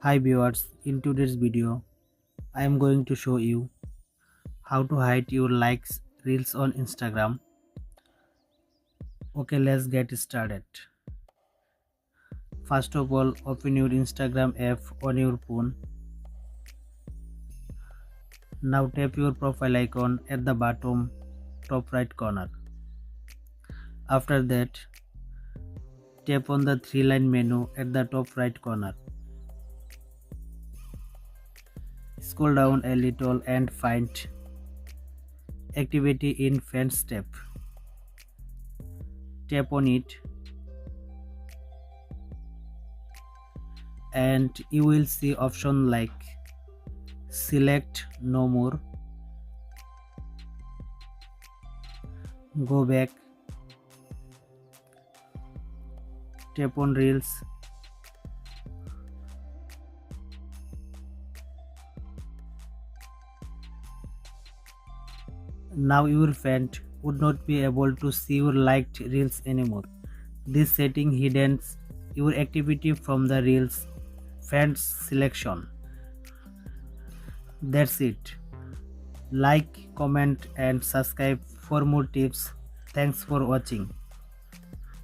Hi viewers, in today's video, I am going to show you how to hide your likes reels on Instagram. Okay, let's get started. First of all, open your Instagram app on your phone. Now tap your profile icon at the bottom top right corner. After that, tap on the three-line menu at the top right corner. Scroll down a little and find Activity in Friends tab. Tap on it and you will see option like select no more, go back, tap on reels, now your friend would not be able to see your liked reels anymore. This setting hidden your activity from the reels friends selection. That's it. Like, comment and subscribe for more tips. Thanks for watching.